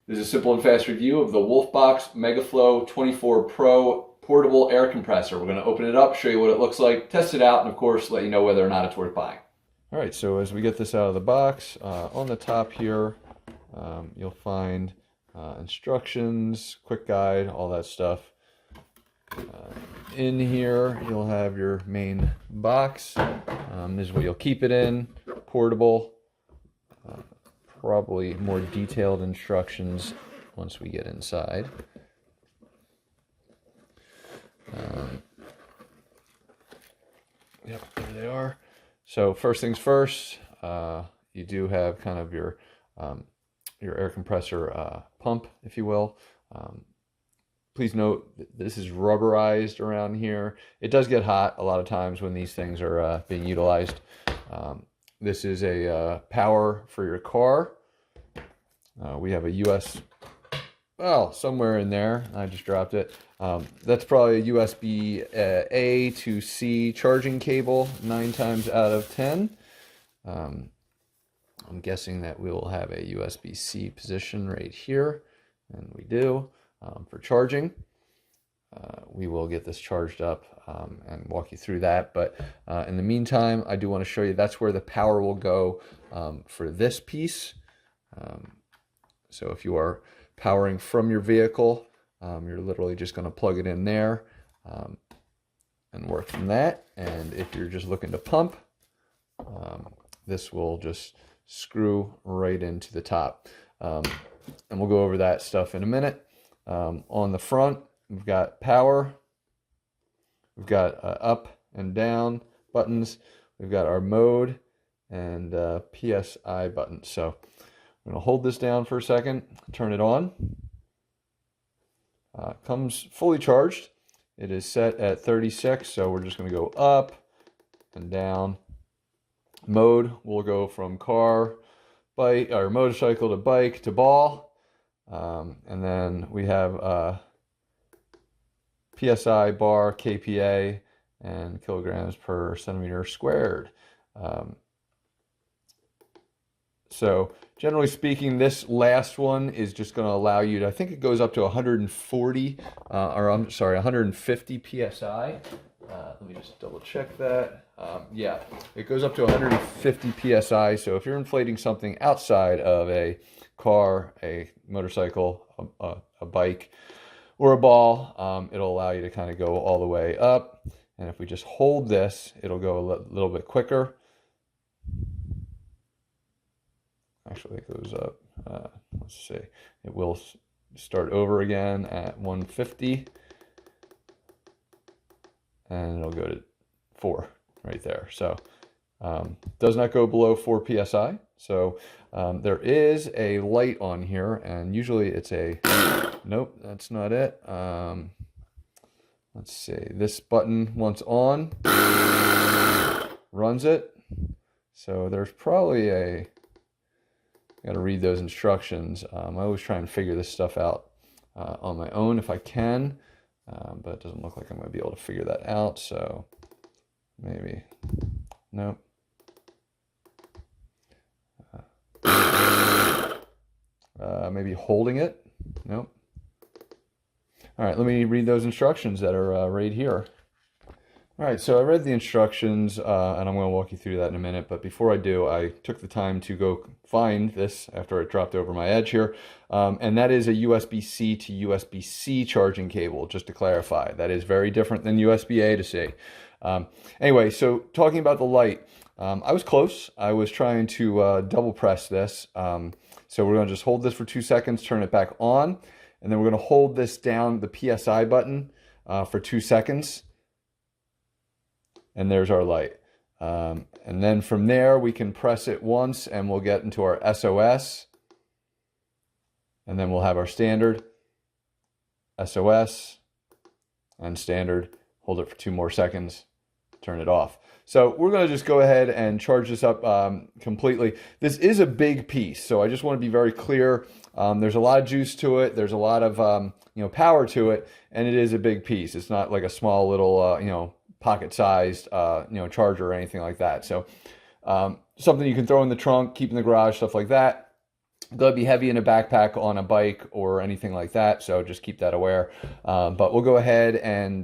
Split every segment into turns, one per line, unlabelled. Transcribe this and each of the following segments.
This is a simple and fast review of the WOLFBOX MegaFlow 24 Pro portable air compressor. We're going to open it up, show you what it looks like, test it out, and of course let you know whether or not it's worth buying. All right, so as we get this out of the box, on the top here, you'll find instructions, quick guide, all that stuff. In here, you'll have your main box. This is what you'll keep it in, portable. Probably more detailed instructions once we get inside. Yep, there they are. So first things first, you do have kind of your air compressor pump, if you will. Please note this is rubberized around here. It does get hot a lot of times when these things are being utilized. This is a power for your car. We have a US, well, somewhere in there. I just dropped it. That's probably a USB A to C charging cable 9 times out of 10. I'm guessing that we will have a USB-C position right here, and we do for charging. We will get this charged up and walk you through that. But in the meantime, I do want to show you that's where the power will go for this piece. So if you are powering from your vehicle, you're literally just going to plug it in there and work from that. And if you're just looking to pump, this will just screw right into the top. And we'll go over that stuff in a minute. On the front, we've got power, we've got up and down buttons, we've got our mode and PSI buttons. So I'm going to hold this down for a second, turn it on. Comes fully charged. It is set at 36, so we're just going to go up and down. Mode will go from car, bike, or motorcycle to bike to ball. And then we have PSI, bar, kPa, and kilograms per centimeter squared. So generally speaking, this last one is just going to allow you to, I think it goes up to 140, or I'm sorry, 150 PSI. Let me just double check that. Yeah, it goes up to 150 PSI. So if you're inflating something outside of a car, a motorcycle, a bike, or a ball, it'll allow you to kind of go all the way up. And if we just hold this, it'll go a little bit quicker. Actually, it goes up. Let's see. It will start over again at 150. And it'll go to 4 right there. So does not go below 4 PSI. So there is a light on here, and usually it's a, nope, that's not it. Let's see, this button once on, runs it. So there's probably a, I got to read those instructions. I always try and figure this stuff out on my own if I can, but it doesn't look like I'm going to be able to figure that out. So maybe, nope. Maybe holding it, nope. All right, let me read those instructions that are right here. All right, so I read the instructions, and I'm going to walk you through that in a minute. But before I do, I took the time to go find this after it dropped over my edge here. And that is a USB-C to USB-C charging cable, just to clarify. That is very different than USB-A to C. Anyway, so talking about the light, I was close. I was trying to double press this. So we're going to just hold this for 2 seconds, turn it back on, and then we're going to hold this down, the PSI button, for 2 seconds. And there's our light. And then from there, we can press it once and we'll get into our SOS. And then we'll have our standard, SOS, and standard. Hold it for 2 more seconds, turn it off. So we're going to just go ahead and charge this up completely. This is a big piece, so I just want to be very clear. There's a lot of juice to it. There's a lot of power to it, and it is a big piece. It's not like a small little pocket-sized charger or anything like that. So something you can throw in the trunk, keep in the garage, stuff like that. going to be heavy in a backpack on a bike or anything like that, so just keep that aware. But we'll go ahead and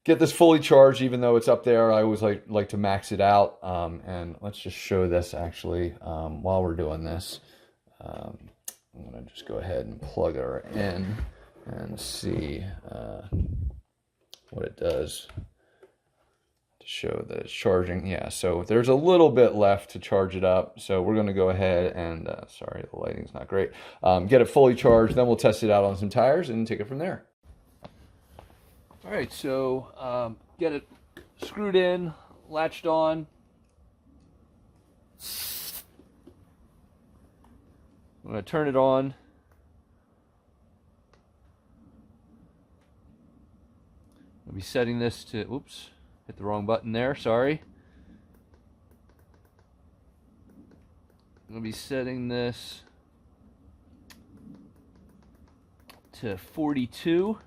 get this fully charged, even though it's up there. I always like to max it out. And let's just show this actually while we're doing this. I'm going to just go ahead and plug her in and see what it does to show that it's charging. Yeah, so there's a little bit left to charge it up. So we're going to go ahead and, sorry, the lighting's not great, get it fully charged. Then we'll test it out on some tires and take it from there. All right, so get it screwed in, latched on. I'm going to turn it on. I'll be setting this to, oops, hit the wrong button there, sorry. I'm going to be setting this to 42.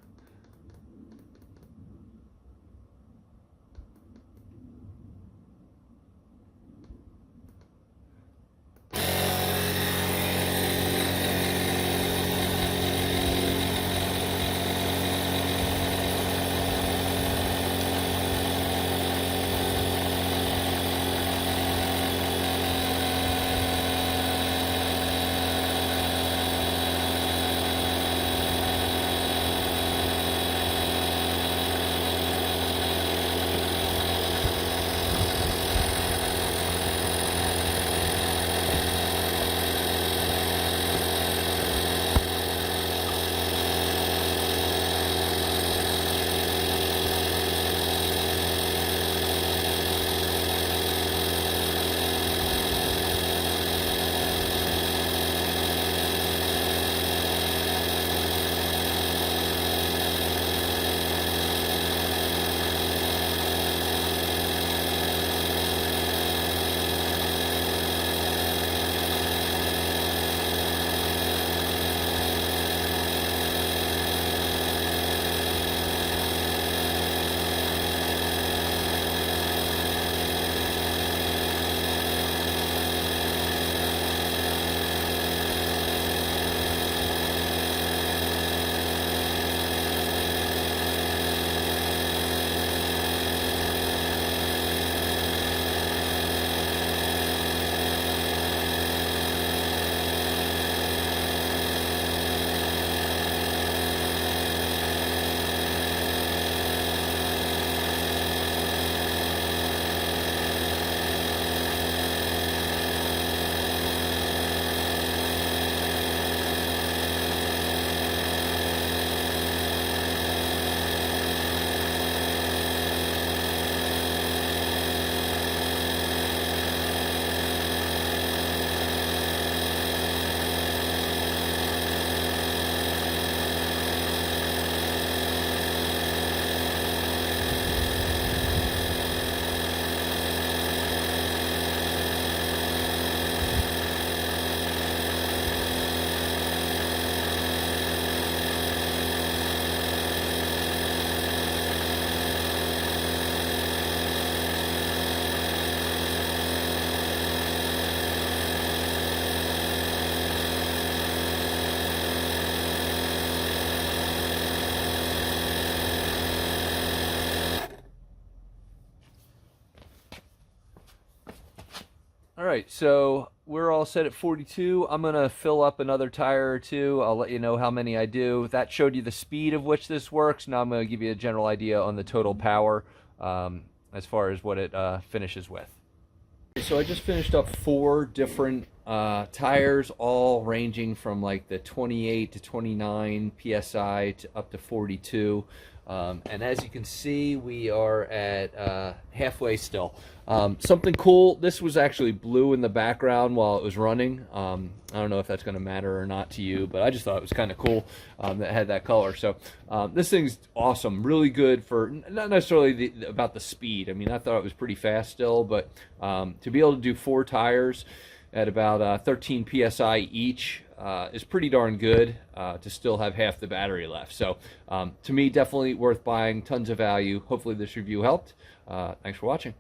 All right, so we're all set at 42. I'm gonna fill up another tire or two. I'll let you know how many I do. That showed you the speed of which this works. Now I'm gonna give you a general idea on the total power as far as what it finishes with. So I just finished up 4 different tires, all ranging from like the 28 to 29 PSI to up to 42. And as you can see, we are at halfway still. Something cool, this was actually blue in the background while it was running. I don't know if that's going to matter or not to you, but I just thought it was kind of cool that it had that color. So this thing's awesome, really good for, not necessarily about the speed. I mean, I thought it was pretty fast still, but to be able to do 4 tires at about 13 PSI each is pretty darn good to still have half the battery left. So to me, definitely worth buying, tons of value. Hopefully this review helped. Thanks for watching.